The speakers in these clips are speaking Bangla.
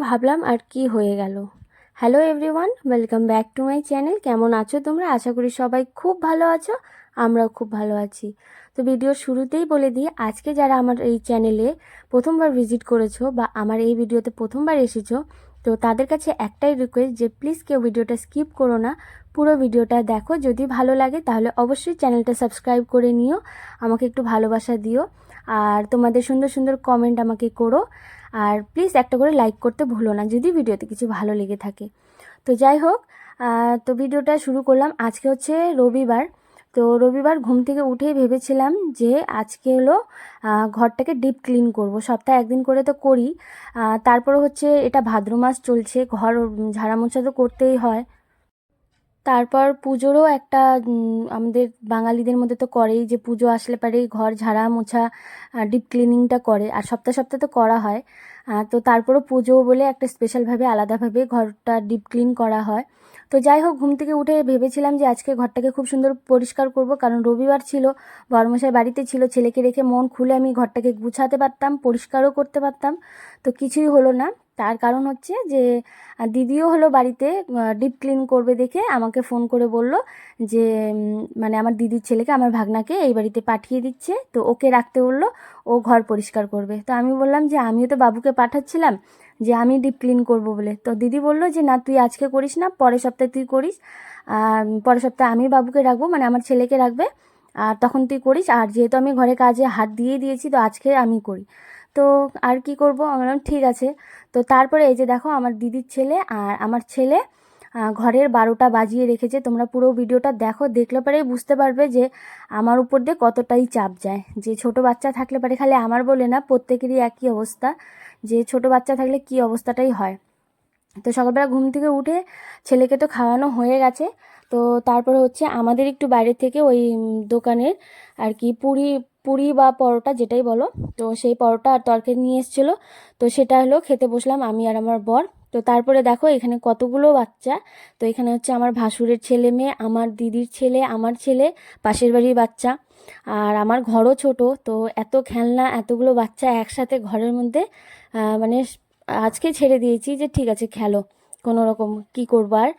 ভাবলাম আর কি হয়ে গেল। Hello everyone, welcome back to my channel. কেমন আছো তোমরা? আশা করি সবাই খুব ভালো আছো, আমরাও খুব ভালো আছি। তো ভিডিওর শুরুতেই বলে দিই, আজকে যারা আমার এই চ্যানেলে প্রথমবার ভিজিট করেছো বা আমার এই ভিডিওতে প্রথমবার এসেছো, তো তাদের কাছে একটাই রিকোয়েস্ট যে প্লিজ কেউ ভিডিওটা স্কিপ করো না, পুরো ভিডিওটা দেখো। যদি ভালো লাগে তাহলে অবশ্যই চ্যানেলটা সাবস্ক্রাইব করে নিও, আমাকে একটু ভালোবাসা দিও, আর তোমাদের সুন্দর সুন্দর কমেন্ট আমাকে করো। আর প্লিজ একটা করে লাইক করতে ভুলো না যদি ভিডিওতে কিছু ভালো লেগে থাকে। তো যাই হোক, তো ভিডিওটা শুরু করলাম। আজকে হচ্ছে রবিবার। তো রবিবার ঘুম থেকে উঠেই ভেবেছিলাম যে আজকে হলো ঘরটাকে ডিপ ক্লিন করব। সপ্তাহে একদিন করে তো করি। তারপরে হচ্ছে এটা ভাদ্র মাস চলছে, ঘর ঝাড়া মোছা তো করতেই হয়। তারপর পুজোরও একটা আমাদের বাঙালিদের মধ্যে তো করেই, যে পুজো আসলে পরেই ঘর ঝাড়া মোছা ডিপ ক্লিনিংটা করে, আর সপ্তাহে সপ্তাহে তো করা হয়। তো তারপরও পুজো বলে একটা স্পেশালভাবে আলাদাভাবে ঘরটা ডিপ ক্লিন করা হয়। তো যাই হোক, ঘুম থেকে উঠে ভেবেছিলাম যে আজকে ঘরটাকে খুব সুন্দর পরিষ্কার করব, কারণ রবিবার ছিল, বড়মশাই বাড়িতে ছিল, ছেলেকে রেখে মন খুলে আমি ঘরটাকে গুছাতে পারতাম, পরিষ্কারও করতে পারতাম। তো কিছুই হলো না। তার কারণ হচ্ছে যে দিদিও হলো বাড়িতে ডিপ ক্লিন করবে দেখে আমাকে ফোন করে বলল যে মানে আমার দিদির ছেলেকে, আমার ভাগনাকে এই বাড়িতে পাঠিয়ে দিচ্ছে, তো ওকে রাখতে বললো, ও ঘর পরিষ্কার করবে। তো আমি বললাম যে আমিও তো বাবুকে পাঠাচ্ছিলাম যে আমি ডিপ ক্লিন করব বলে। তো দিদি বলল যে না, তুই আজকে করিস না, পরের সপ্তাহে তুই করিস। আর পরের সপ্তাহে আমি বাবুকে রাখবো, মানে আমার ছেলেকে রাখবে, আর তখন তুই করিস। আর যেহেতু আমি ঘরে কাজে হাত দিয়ে দিয়েছি, তো আজকে আমি করি। তো আর কি করব, আমি বললাম ঠিক আছে। তো তারপরে এই যে দেখো, আমার দিদির ছেলে আর আমার ছেলে ঘরের 12টা বাজিয়ে রেখেছে। তোমরা পুরো ভিডিওটা দেখো, দেখলে পরেই বুঝতে পারবে যে আমার উপর দিয়ে কতটাই চাপ যায়। যে ছোট বাচ্চা থাকলে পারে, খালি আমার বলে না, প্রত্যেকেরই একই অবস্থা, যে ছোট বাচ্চা থাকলে কি অবস্থাটাই হয়। তো সকালবেলা ঘুম থেকে উঠে ছেলেকে তো খাওয়ানো হয়ে গেছে। তো তারপরে হচ্ছে আমাদের একটু বাইরে থেকে ওই দোকানের আর কি পুরি পুরি বা পরোটা যেটাই বলো, তো সেই পরোটা আর তরকারি নিয়ে এসেছিলো। তো সেটা হলো খেতে বসলাম আমি আর আমার বর। তো তারপরে দেখো এখানে কতগুলো বাচ্চা। তো এখানে হচ্ছে আমার ভাসুরের ছেলে মেয়ে, আমার দিদির ছেলে, আমার ছেলে, পাশের বাড়ির বাচ্চা, আর আমার ঘরও ছোট। তো এত খেলনা, এতগুলো বাচ্চা একসাথে ঘরের মধ্যে, মানে আজকে ছেড়ে দিয়েছি যে ঠিক আছে খেলো, কোনো রকম কী করবো আর,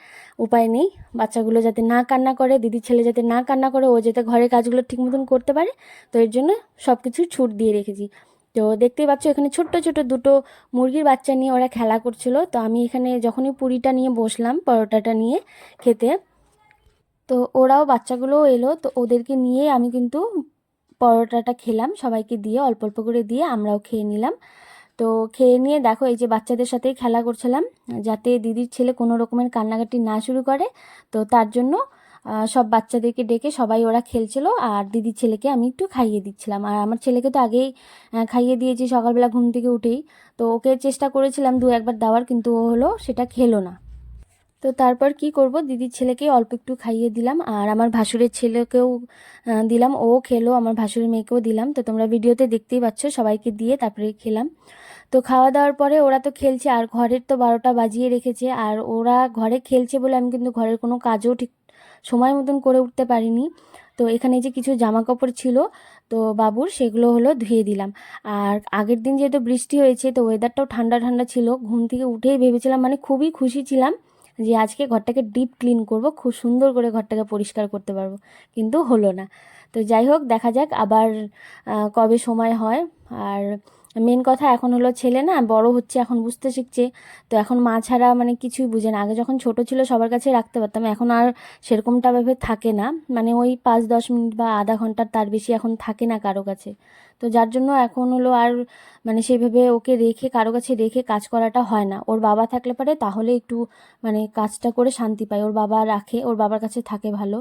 উপায় নেই। বাচ্চাগুলো যাতে না কান্না করে, দিদির ছেলে যাতে না কান্না করে, ও যাতে ঘরের কাজগুলো ঠিক মতন করতে পারে, তো এর জন্য সব কিছু ছুট দিয়ে রেখেছি। তো দেখতেই পাচ্ছ এখানে ছোট্ট ছোট দুটো মুরগির বাচ্চা নিয়ে ওরা খেলা করছিল। তো আমি এখানে যখনই পুরিটা নিয়ে বসলাম পরোটাটা নিয়ে খেতে, তো ওরাও বাচ্চাগুলোও এলো, তো ওদেরকে নিয়ে আমি কিন্তু পরোটাটা খেলাম, সবাইকে দিয়ে অল্প অল্প করে দিয়ে আমরাও খেয়ে নিলাম। তো খেয়ে নিয়ে দেখো এই যে বাচ্চাদের সাথেই খেলা করছিলাম, যাতে দিদির ছেলে কোনো রকমের কান্নাকাটি না শুরু করে। তো তার জন্য সব বাচ্চাদেরকে ডেকে সবাই ওরা খেলছিল, আর দিদির ছেলেকে আমি একটু খাইয়ে দিচ্ছিলাম। আর আমার ছেলেকে তো আগেই খাইয়ে দিয়েছি সকালবেলা ঘুম থেকে উঠেই। তো ওকে চেষ্টা করেছিলাম দু একবার দেওয়ার, কিন্তু ও হলো সেটা খেলো না। তো তারপর কি করব, দিদির ছেলেকে অল্প একটু খাইয়ে দিলাম, আর আমার ভাসুরের ছেলেকেও দিলাম, ও খেলো, আমার ভাসুরের মেয়েকেও দিলাম। তো তোমরা ভিডিওতে দেখতেই পাচ্ছ সবাইকে দিয়ে তারপরে খেলাম। তো খাওয়া দাওয়ার পরে ওরা তো খেলছে, আর ঘরের তো 12টা বাজিয়ে রেখেছে, আর ওরা ঘরে খেলছে বলে আমি কিন্তু ঘরের কোনো কাজও ঠিক সময় মতন করে উঠতে পারিনি। তো এখানে যে কিছু জামা কাপড় ছিল তো বাবুর, সেগুলো হলো ধুয়ে দিলাম। আর আগের দিন যেহেতু বৃষ্টি হয়েছে, তো ওয়েদারটাও ঠান্ডা ঠান্ডা ছিল, ঘুম থেকে উঠেই ভেবেছিলাম, মানে খুবই খুশি ছিলাম যে আজকে ঘরটাকে ডিপ ক্লিন করব, খুব সুন্দর করে ঘরটাকে পরিষ্কার করতে পারবো, কিন্তু হলো না। তো যাই হোক, দেখা যাক আবার কবে সময় হয়। আর মেন কথা এখন হলো ছেলে না বড় হচ্ছে, এখন বুঝতে শিখছে। তো এখন মা ছাড়া মানে কিছুই বুঝে না। আগে যখন ছোট ছিল সবার কাছে রাখতে পারতাম, এখন আর সেরকমটা ভাবে থাকে না, মানে ওই 5-10 মিনিট বা আধা ঘন্টার তার বেশি এখন থাকে না কারো কাছে। তো যার জন্য এখন হলো আর মানে সেইভাবে ওকে রেখে কারো কাছে রেখে কাজ করাটা হয় না। ওর বাবা থাকলে পারে তাহলে একটু মানে কাজটা করে শান্তি পায়, ওর বাবা রাখে, ওর বাবার কাছে থাকে ভালো।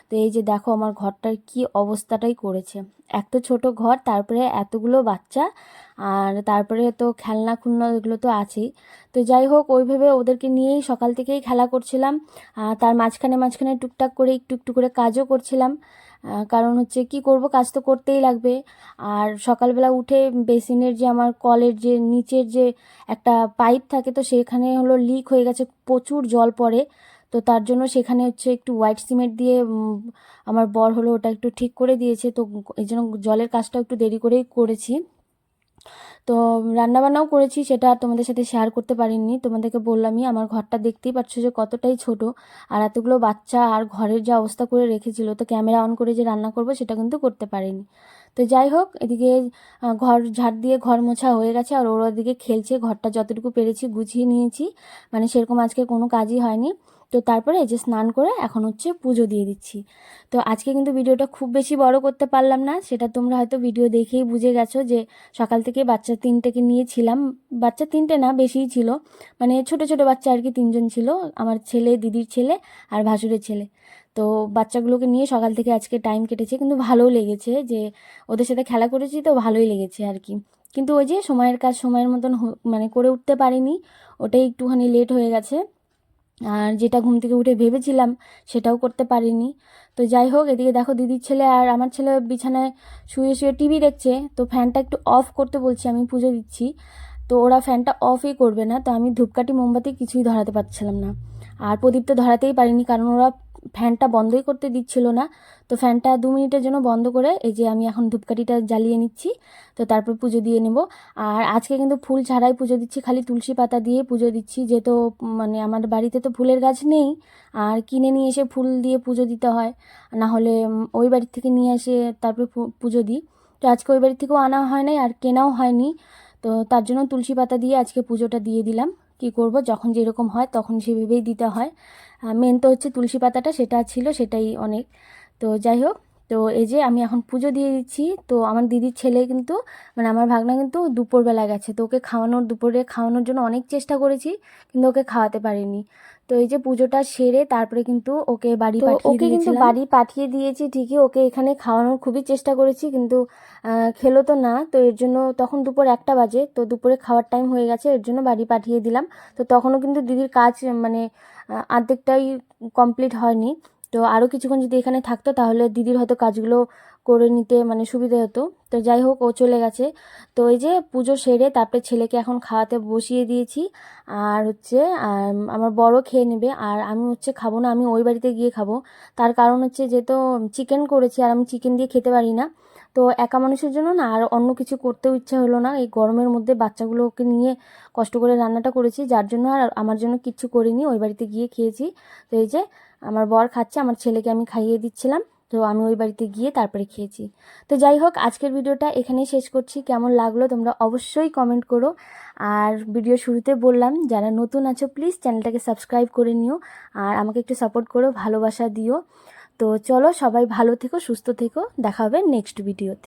তো এই যে দেখো আমার ঘরটার কি অবস্থাটাই করেছে, এত ছোট ঘর, তারপরে এতগুলো বাচ্চা, আর তারপরে তো খেলনা খুলনা এগুলো তো আছেই। তো যাই হোক, ওইভাবে ওদেরকে নিয়েই সকাল থেকেই খেলা করছিলাম। তার মাঝখানে মাঝখানে টুকটাক করে একটু একটু করে কাজও করছিলাম, কারণ হচ্ছে কি করব, কাজ তো করতেই লাগবে। আর সকালবেলা উঠে বেসিনের যে আমার কলের যে নিচের যে একটা পাইপ থাকে, তো সেখানে হলো লিক হয়ে গেছে, প্রচুর জল পড়ে। তো তার জন্য সেখানে হচ্ছে একটু হোয়াইট সিমেন্ট দিয়ে আমার বর হলো ওটা একটু ঠিক করে দিয়েছে। তো এই জন্য জলের কাজটা একটু দেরি করেই করেছি। তো রান্নাবান্নাও করেছি, সেটা আর তোমাদের সাথে শেয়ার করতে পারিনি। তোমাদেরকে বললামই আমার ঘরটা দেখতেই পাচ্ছ যে কতটাই ছোট, আর এতগুলো বাচ্চা আর ঘরের যা অবস্থা করে রেখেছিল, তো ক্যামেরা অন করে যে রান্না করব সেটা কিন্তু করতে পারিনি। তো যাই হোক, এদিকে ঘর ঝাড় দিয়ে ঘর মোছা হয়ে গেছে, আর ওরা দিকে খেলছে। ঘরটা যতটুকু পেরেছি গুছিয়ে নিয়েছি, মানে সেরকম আজকে কোনো কাজই হয়নি। তো তারপরে এই যে স্নান করে এখন হচ্ছে পুজো দিয়ে দিচ্ছি। তো আজকে কিন্তু ভিডিওটা খুব বেশি বড় করতে পারলাম না, সেটা তোমরা হয়তো ভিডিও দেখেই বুঝে গেছো যে সকাল থেকে বাচ্চা 3টেকে নিয়েছিলাম। বাচ্চা 3টে না, বেশিই ছিল, মানে ছোট ছোট বাচ্চা আর কি, 3জন ছিল, আমার ছেলে, দিদির ছেলে আর ভাসুরের ছেলে। তো বাচ্চাগুলোকে নিয়ে সকাল থেকে আজকে টাইম কেটেছে, কিন্তু ভালোও লেগেছে, যে ওদের সাথে খেলা করেছি তো ভালোই লেগেছে আর কি। কিন্তু ওই যে সময়ের কাজ সময়ের মতন মানে করে উঠতে পারিনি, ওটাই একটুখানি লেট হয়ে গেছে। আর যেটা ঘুম থেকে উঠে ভেবেছিলাম সেটাও করতে পারিনি। তো যাই হোক, এদিকে দেখো দিদির ছেলে আর আমার ছেলে বিছানায় শুয়ে শুয়ে টিভি দেখছে। তো ফ্যানটা একটু অফ করতে বলছি, আমি পুজো দিচ্ছি, তো ওরা ফ্যানটা অফই করবে না। তো আমি ধূপকাঠি মোমবাতি কিছুই ধরাতে পারছিলাম না, আর প্রদীপ তো ধরাতেই পারিনি, কারণ ওরা ফ্যানটা বন্ধই করতে দিচ্ছিল না। তো ফ্যানটা 2 মিনিটের জন্য বন্ধ করে এই যে আমি এখন ধূপকাঠিটা জ্বালিয়ে নিচ্ছি, তো তারপর পুজো দিয়ে নেব। আর আজকে কিন্তু ফুল ছাড়াই পুজো দিচ্ছি, খালি তুলসী পাতা দিয়ে পুজো দিচ্ছি, যেহেতু মানে আমার বাড়িতে তো ফুলের গাছ নেই, আর কিনে নিয়ে এসে ফুল দিয়ে পুজো দিতে হয়, না হলে ওই বাড়ি থেকে নিয়ে এসে তারপরে পুজো দিই। তো আজকে ওই বাড়ি থেকেও আনা হয় নাই আর কেনাও হয়নি, তো তার জন্য তুলসী পাতা দিয়ে আজকে পুজোটা দিয়ে দিলাম। কি করব, যখন যেরকম হয় তখন সেভাবেই দিতে হয়। মেন তো হচ্ছে তুলসী পাতাটা, সেটা ছিল, সেটাই অনেক। তো যাই হোক, তো এই যে আমি এখন পুজো দিয়ে দিচ্ছি। তো আমার দিদির ছেলে কিন্তু, মানে আমার ভাগনা কিন্তু দুপুরবেলা গেছে, তো ওকে দুপুরে খাওয়ানোর জন্য অনেক চেষ্টা করেছি, কিন্তু ওকে খাওয়াতে পারিনি। তো এই যে পুজোটা সেরে তারপরে কিন্তু ওকে বাড়ি পাঠিয়ে দিয়েছিলাম। কিন্তু বাড়ি পাঠিয়ে দিয়েছি ঠিকই, ওকে এখানে খাওয়ানোর খুবই চেষ্টা করেছি, কিন্তু খেলো তো না। তো এর জন্য তখন দুপুর 1টা বাজে, তো দুপুরে খাওয়ার টাইম হয়ে গেছে, এর জন্য বাড়ি পাঠিয়ে দিলাম। তো তখনও কিন্তু দিদির কাজ মানে অর্ধেকটাই কমপ্লিট হয়নি। তো আরও কিছুক্ষণ যদি এখানে থাকতো তাহলে দিদির হয়তো কাজগুলো করে নিতে মানে সুবিধা হতো। তো যাই হোক, ও চলে গেছে। তো এই যে পুজো সেরে তারপরে ছেলেকে এখন খাওয়াতে বসিয়ে দিয়েছি, আর হচ্ছে আমার বড় খেয়ে নেবে, আর আমি হচ্ছে খাবো না, আমি ওই বাড়িতে গিয়ে খাবো। তার কারণ হচ্ছে যেহেতু চিকেন করেছি, আর আমি চিকেন দিয়ে খেতে পারি না। তো একা মানুষের জন্য না, আর অন্য কিছু করতেও ইচ্ছা হলো না, এই গরমের মধ্যে বাচ্চাগুলোকে নিয়ে কষ্ট করে রান্নাটা করেছি, যার জন্য আর আমার জন্য কিচ্ছু করিনি, ওই বাড়িতে গিয়ে খেয়েছি। তো এই যে আমার বর খাচ্ছে, আমার ছেলেকে আমি খাইয়ে দিচ্ছিলাম, তো আমি ওই বাড়িতে গিয়ে তারপরে খেয়েছি। তো যাই হোক, আজকের ভিডিওটা এখানেই শেষ করছি। কেমন লাগলো তোমরা অবশ্যই কমেন্ট করো। আর ভিডিও শুরুতে বললাম, যারা নতুন আছো প্লিজ চ্যানেলটাকে সাবস্ক্রাইব করে নিও, আর আমাকে একটু সাপোর্ট করো, ভালোবাসা দিও। তো চলো, সবাই ভালো থেকো, সুস্থ থেকো, দেখা হবে নেক্সট ভিডিওতে।